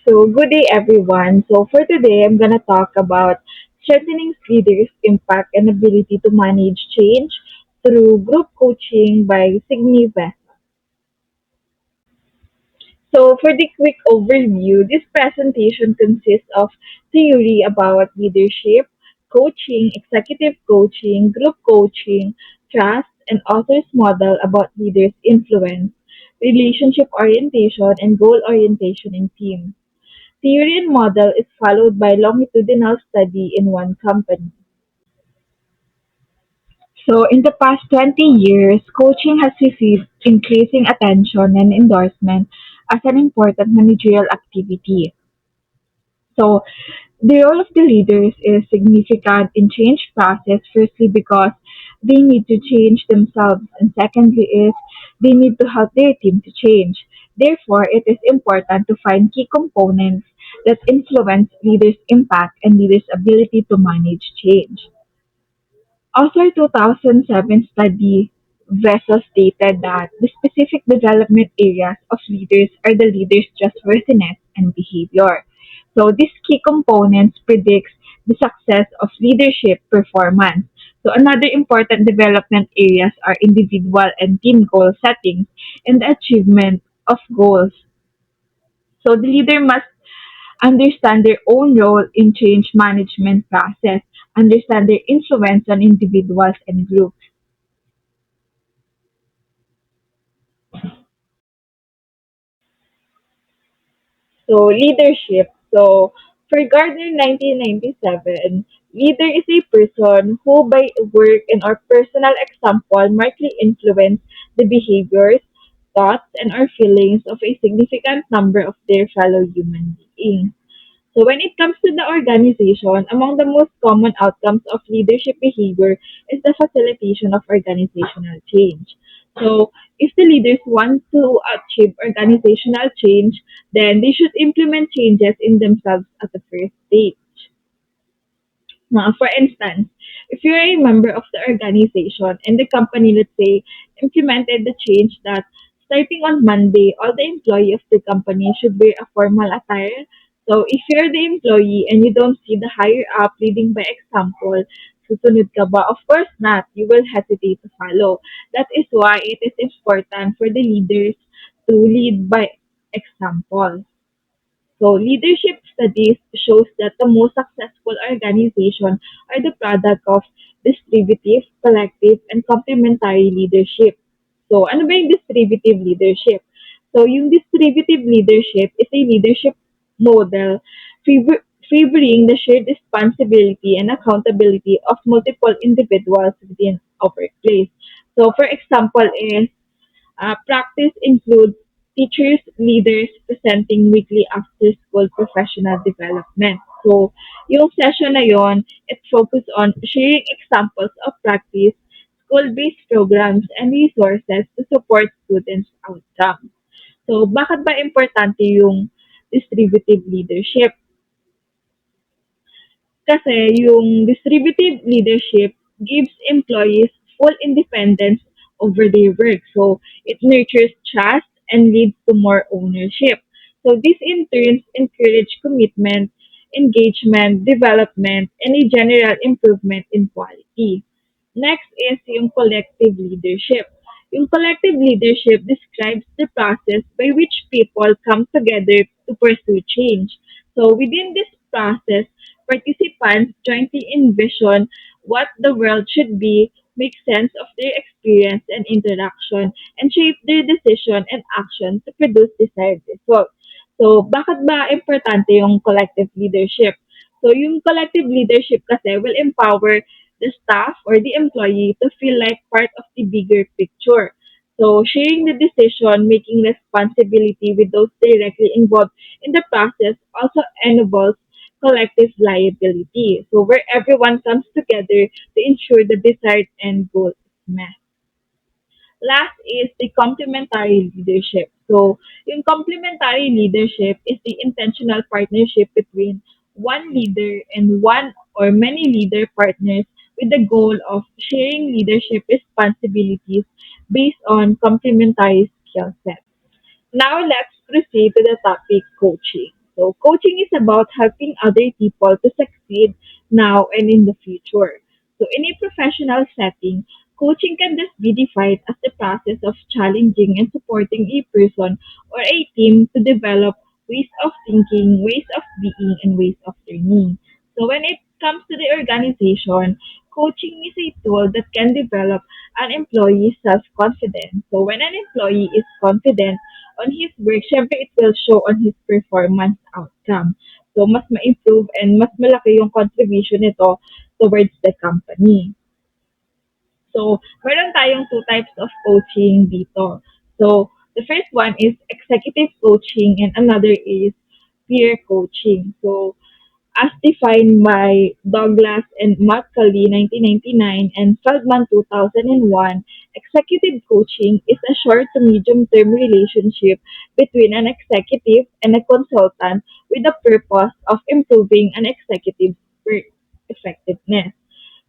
So, good day, everyone. So, for today, I'm going to talk about strengthening leaders' impact and ability to manage change through group coaching by Signy West. So, for the quick overview, this presentation consists of theory about leadership, coaching, executive coaching, group coaching, trust, and author's model about leaders' influence, relationship orientation, and goal orientation in teams. Theory and model is followed by longitudinal study in one company. So, in the past 20 years, coaching has received increasing attention and endorsement as an important managerial activity. So, the role of the leaders is significant in change process, firstly because they need to change themselves, and secondly is they need to help their team to change. Therefore, it is important to find key components that influence leaders' impact and leaders' ability to manage change. Author 2007 study Vessel stated that the specific development areas of leaders are the leaders' trustworthiness and behavior. So these key components predicts the success of leadership performance. So another important development areas are individual and team goal settings and the achievement of goals. So the leader must understand their own role in change management process, understand their influence on individuals and groups. So leadership. So for Gardner 1997, leader is a person who by work and or personal example markedly influence the behaviors, thoughts, and or feelings of a significant number of their fellow human beings. So when it comes to the organization, among the most common outcomes of leadership behavior is the facilitation of organizational change. So if the leaders want to achieve organizational change, then they should implement changes in themselves at the first stage. For instance, if you're a member of the organization and the company, let's say, implemented the change that starting on Monday, all the employee of the company should wear a formal attire. So if you're the employee and you don't see the higher up leading by example, susunod ka ba? Of course not. You will hesitate to follow. That is why it is important for the leaders to lead by example. So leadership studies shows that the most successful organizations are the product of distributive, collective, and complementary leadership. So ano ba yung distributive leadership? So yung distributive leadership is a leadership model favoring the shared responsibility and accountability of multiple individuals within a workplace. So for example is practice includes teachers, leaders presenting weekly after-school professional development. So, yung session na yon, it focus on sharing examples of practice, school-based programs, and resources to support students' outcomes. So, bakit ba importante yung distributive leadership? Kasi yung distributive leadership gives employees full independence over their work. So it nurtures trust and leads to more ownership. So this in turn encourage commitment, engagement, development, and a general improvement in quality. Next is yung collective leadership. Yung collective leadership describes the process by which people come together to pursue change. So within this process, participants jointly envision what the world should be, make sense of their experience and interaction, and shape their decision and action to produce desired results. So, bakit ba importante yung collective leadership? So, yung collective leadership kasi will empower the staff or the employee to feel like part of the bigger picture. So, sharing the decision making responsibility with those directly involved in the process also enables collective liability. So, where everyone comes together to ensure the desired end goal is met. Last is the complementary leadership. So, yung complementary leadership is the intentional partnership between one leader and one or many leader partners with the goal of sharing leadership responsibilities based on complementary skill sets. Now let's proceed to the topic coaching. So coaching is about helping other people to succeed now and in the future. So in a professional setting, coaching can just be defined as the process of challenging and supporting a person or a team to develop ways of thinking, ways of being, and ways of learning. So when it comes to the organization, coaching is a tool that can develop an employee's self-confidence. So when an employee is confident on his work, syempre it will show on his performance outcome. So mas ma-improve and mas malaki yung contribution nito towards the company. So, meron tayong two types of coaching dito. So, the first one is executive coaching and another is peer coaching. So, as defined by Douglas and Macaulay 1999 and Feldman 2001, executive coaching is a short to medium term relationship between an executive and a consultant with the purpose of improving an executive's work effectiveness.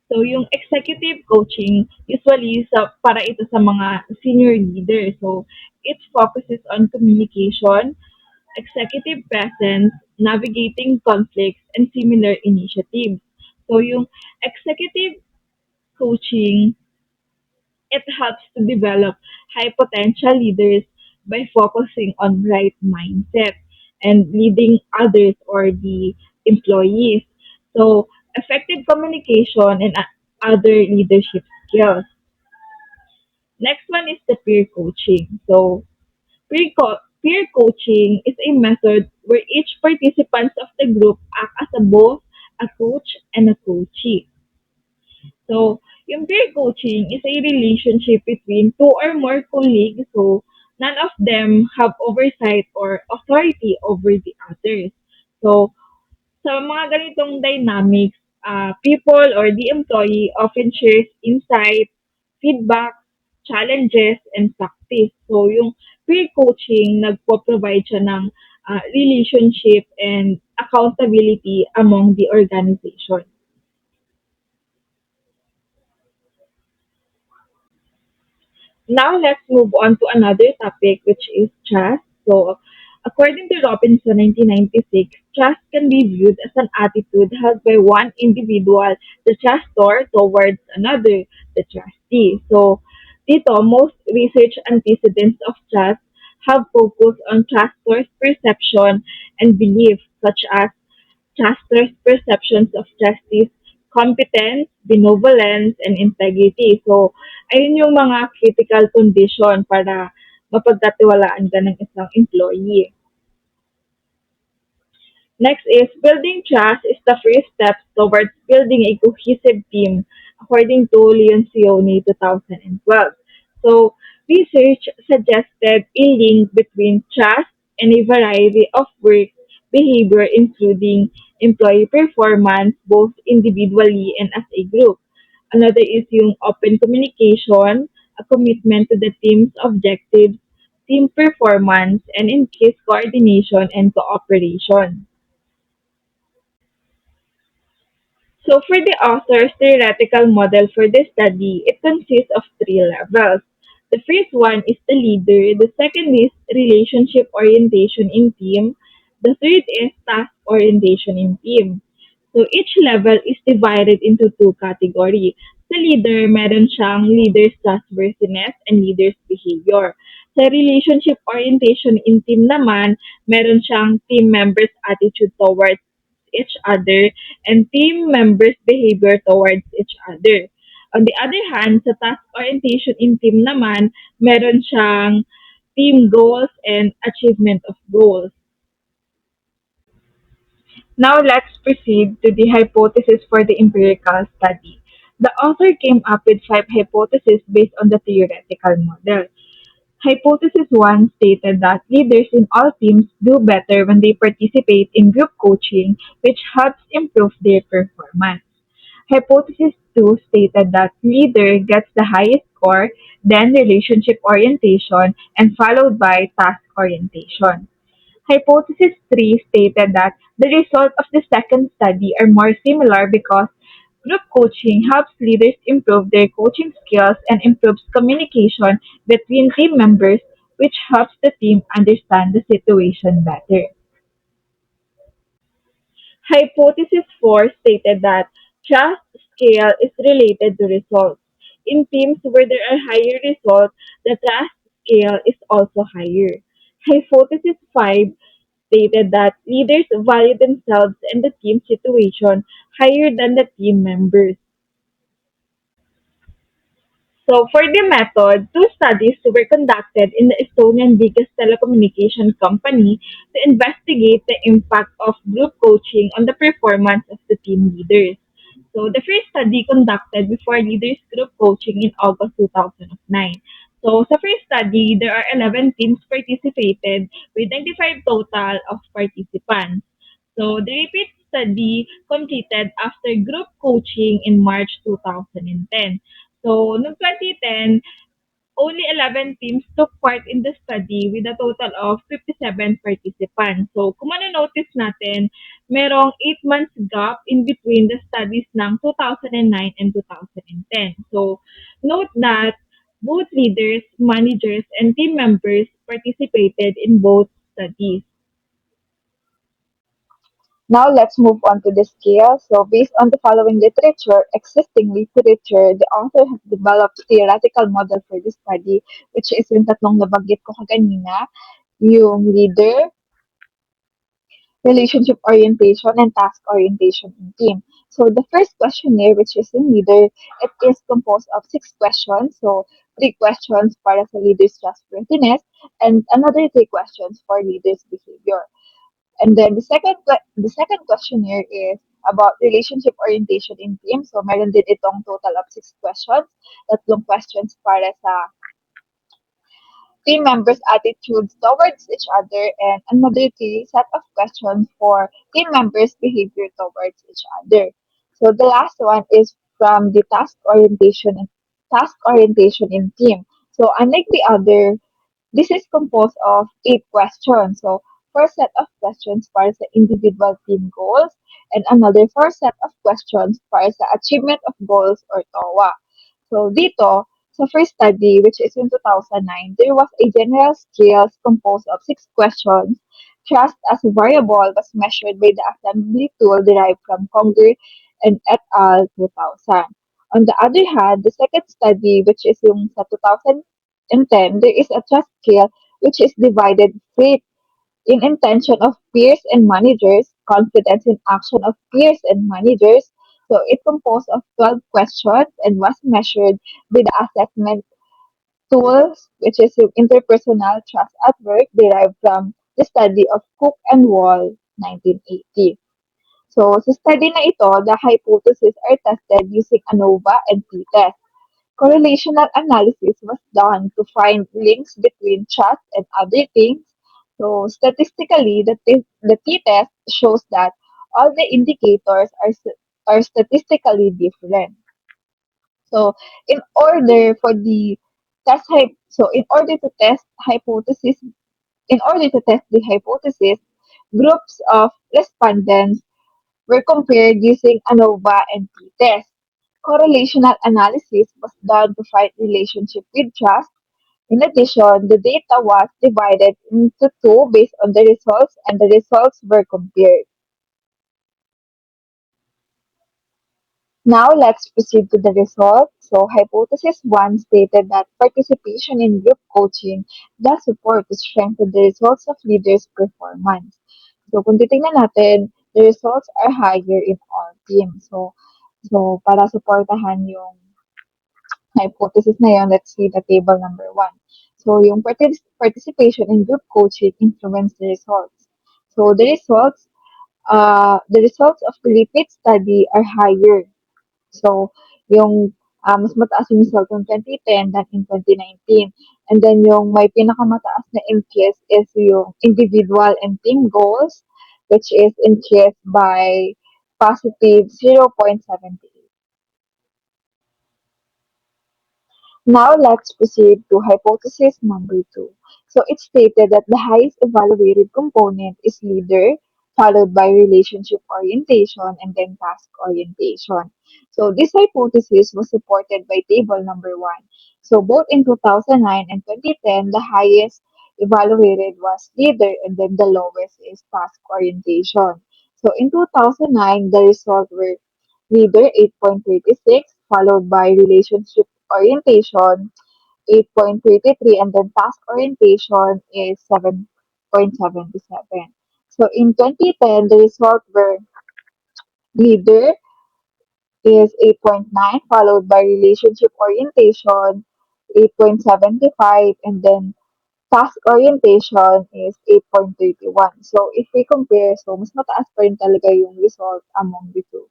So, yung executive coaching, usually para ito sa mga senior leaders. So, it focuses on communication, executive presence, navigating conflicts, and similar initiatives. So, yung executive coaching, it helps to develop high potential leaders by focusing on right mindset and leading others or the employees. So, effective communication and other leadership skills. Next one is the peer coaching. So, peer coaching is a method where each participant of the group act as both a coach and a coachee. So, yung peer coaching is a relationship between two or more colleagues. So, none of them have oversight or authority over the others. So, sa mga ganitong dynamics, people or the employee often shares insight, feedback, challenges, and practice. So, yung peer coaching, nagpo-provide siya ng relationship and accountability among the organization. Now let's move on to another topic, which is trust. So, according to Robinson 1996, trust can be viewed as an attitude held by one individual, the trustor, towards another, the trustee. So, dito, most research antecedents of trust have focused on trustors' perception and belief, such as Shastra's perceptions of justice, competence, benevolence, and integrity. So, ayun yung mga critical condition para mapagkatiwalaan ka ng isang employee. Next is building trust is the first step towards building a cohesive team, according to Leoncioni 2012. So, research suggested a link between trust and a variety of work behavior, including employee performance, both individually and as a group. Another is yung open communication, a commitment to the team's objectives, team performance, and increased coordination and cooperation. So for the author's theoretical model for this study, it consists of three levels. The first one is the leader, the second is relationship orientation in team, the third is task orientation in team. So each level is divided into two categories. Sa leader, meron siyang leader's trustworthiness and leader's behavior. Sa relationship orientation in team naman, meron siyang team members' attitude towards each other and team members' behavior towards each other. On the other hand, sa task orientation in team naman, meron siyang team goals and achievement of goals. Now let's proceed to the hypothesis for the empirical study. The author came up with five hypotheses based on the theoretical model. Hypothesis 1 stated that leaders in all teams do better when they participate in group coaching, which helps improve their performance. Hypothesis 2 stated that leader gets the highest score, then relationship orientation, and followed by task orientation. Hypothesis 3 stated that the results of the second study are more similar because group coaching helps leaders improve their coaching skills and improves communication between team members, which helps the team understand the situation better. Hypothesis 4 stated that trust scale is related to results. In teams where there are higher results, the trust scale is also higher. Hypothesis 5 stated that leaders value themselves and the team situation higher than the team members. So for the method, two studies were conducted in the Estonian biggest telecommunication company to investigate the impact of group coaching on the performance of the team leaders. So the first study conducted before leaders group coaching in August 2009. So sa first study, there are 11 teams participated with 95 total of participants. So the repeat study completed after group coaching in March 2010. So, noong 2010, only 11 teams took part in the study with a total of 57 participants. So, kung notice natin, merong 8 months gap in between the studies ng 2009 and 2010. So, note that both leaders, managers, and team members participated in both studies. Now let's move on to the scale. So based on the following literature, existing literature, the author has developed theoretical model for this study, which is yung tatlong nabanggit ko kaganina, yung leader, relationship orientation, and task orientation in team. So the first questionnaire, which is in leader, it is composed of 6 questions. So 3 questions para sa leader's trustworthiness, and another 3 questions for leader's behavior. And then the second questionnaire is about relationship orientation in team. So meron din itong total of 6 questions. Tatlong questions para sa team members' attitudes towards each other, and another set of questions for team members' behavior towards each other. So the last one is from the task orientation in team. So unlike the other, this is composed of 8 questions. So, four set of questions para sa individual team goals and another four set of questions para sa achievement of goals or TOWA. So, dito, sa first study, which is in 2009, there was a general scale composed of 6 questions. Trust as a variable was measured by the assembly tool derived from Conger and et al. 2000. On the other hand, the second study, which is yung sa 2010, there is a trust scale which is divided faith in intention of peers and managers, confidence in action of peers and managers. So it composed of 12 questions and was measured by the assessment tools, which is yung interpersonal trust at work derived from the study of Cook and Wall, 1980. So, sa study na ito, the hypotheses are tested using ANOVA and t-test. Correlational analysis was done to find links between trust and other things. So statistically, the t-test shows that all the indicators are statistically different. So in order to test the hypothesis, groups of respondents were compared using ANOVA and t-test. Correlational analysis was done to find relationship with trust. In addition, the data was divided into two based on the results, and the results were compared. Now let's proceed to the result. So hypothesis 1 stated that participation in group coaching does support to strengthen the results of leaders' performance. So kung titingnan natin, the results are higher in all teams. So para supportahan yung hypothesis na yun, let's see the table number 1. So yung participation in group coaching influence the results. So the results of the repeat study are higher. So, yung mas mataas yung result ng 2010 than in 2019. And then yung may pinakamataas na increase is yung individual and team goals, which is increased by positive 0.78. Now let's proceed to hypothesis number 2. So it stated that the highest evaluated component is leader, followed by relationship orientation and then task orientation. So this hypothesis was supported by table number 1. So both in 2009 and 2010, the highest evaluated was leader and then the lowest is task orientation. So in 2009, the results were leader 8.36, followed by relationship orientation 8.33, and then task orientation is 7.77. So in 2010, the results were leader is 8.9, followed by relationship orientation 8.75, and then task orientation is 8.31. So if we compare, so mas mataas pa rin talaga yung result among the two.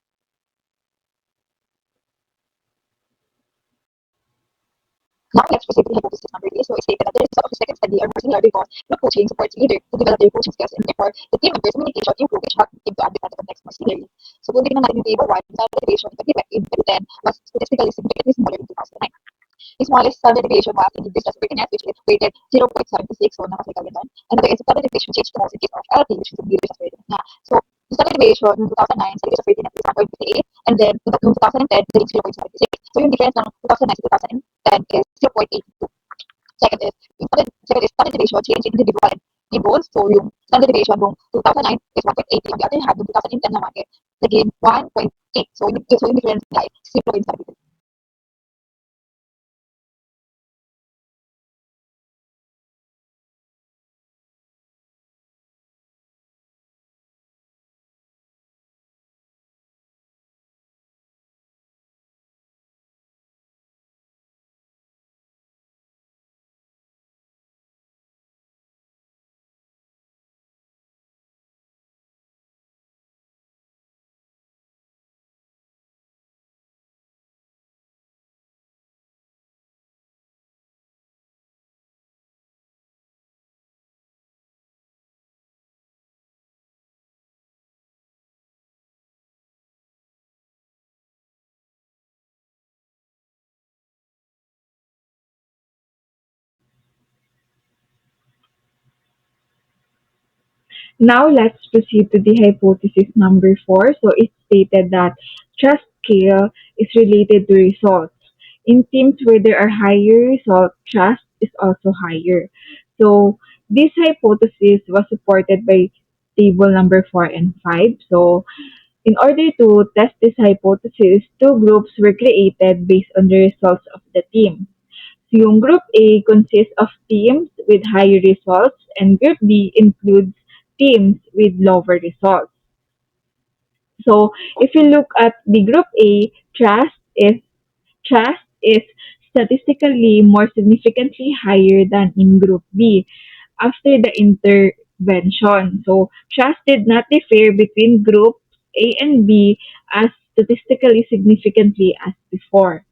Now let's proceed to hypothesis number three. So it stated that the results of the second study are more similar because group coaching supports leader to develop their coaching skills and therefore the team members' communication improve which help the team to advance the context more speedily. So kung tignan natin yung table 1, the motivation in 2010 was statistically significantly smaller in 2009. The smallest standard deviation was in the business prettiness, which is rated 0.76, so nakacycle din doon. And the standard deviation changed the most in case of LT, which is in the business prettiness na. So, the standard deviation in 2009 sa business prettiness is 1.58, and then in 2010, the is 0.76. So, yung difference ng 2009 to 2010 is 0.82. Second is standard deviation change in individual and goals. So, yung standard deviation ng 2009 is 1.80. On the other hand, yung 2010 naman is naging 1.8. So, yung difference nila is 0.73. Now let's proceed to the hypothesis number four. So it stated that trust scale is related to results. In teams where there are higher results, trust is also higher. So this hypothesis was supported by table number 4 and 5. So in order to test this hypothesis, two groups were created based on the results of the team. So yung Group A consists of teams with higher results and Group B includes teams with lower results. So if you look at the Group A, trust is statistically more significantly higher than in Group B after the intervention. So trust did not differ between groups A and B as statistically significantly as before.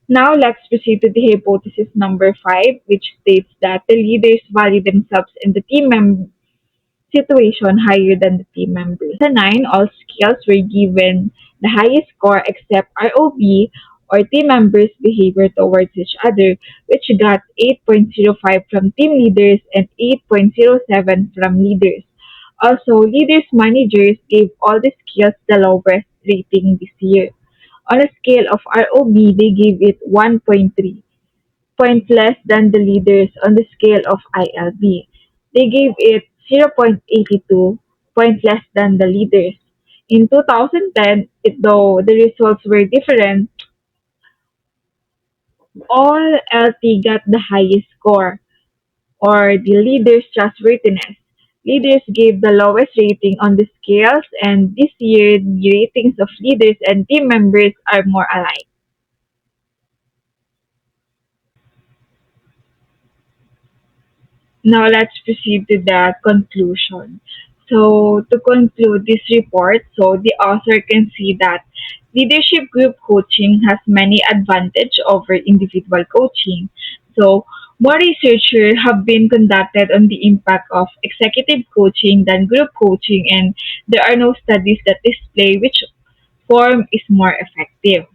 Now let's proceed to the hypothesis number 5, which states that the leaders value themselves and the situation higher than the team members. In 2009, all skills were given the highest score except ROB or team members' behavior towards each other, which got 8.05 from team leaders and 8.07 from leaders. Also, leaders managers gave all the skills the lowest rating this year. On a scale of ROB, they gave it 1.3, point less than the leaders on the scale of ILB. They gave it 0.82, point less than the leaders. In 2010, though the results were different, all LT got the highest score, or the leaders' trustworthiness. Leaders gave the lowest rating on the scales, and this year the ratings of leaders and team members are more alike. Now let's proceed to the conclusion. So to conclude this report, so the author can see that leadership group coaching has many advantages over individual coaching. So more researchers have been conducted on the impact of executive coaching than group coaching, and there are no studies that display which form is more effective.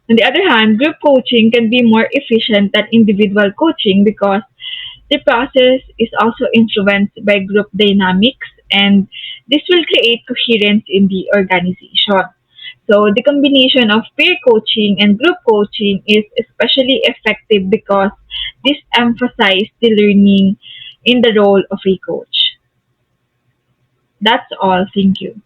On the other hand, group coaching can be more efficient than individual coaching because the process is also influenced by group dynamics, and this will create coherence in the organization. So the combination of peer coaching and group coaching is especially effective because This emphasized the learning in the role of a coach. That's all. Thank you.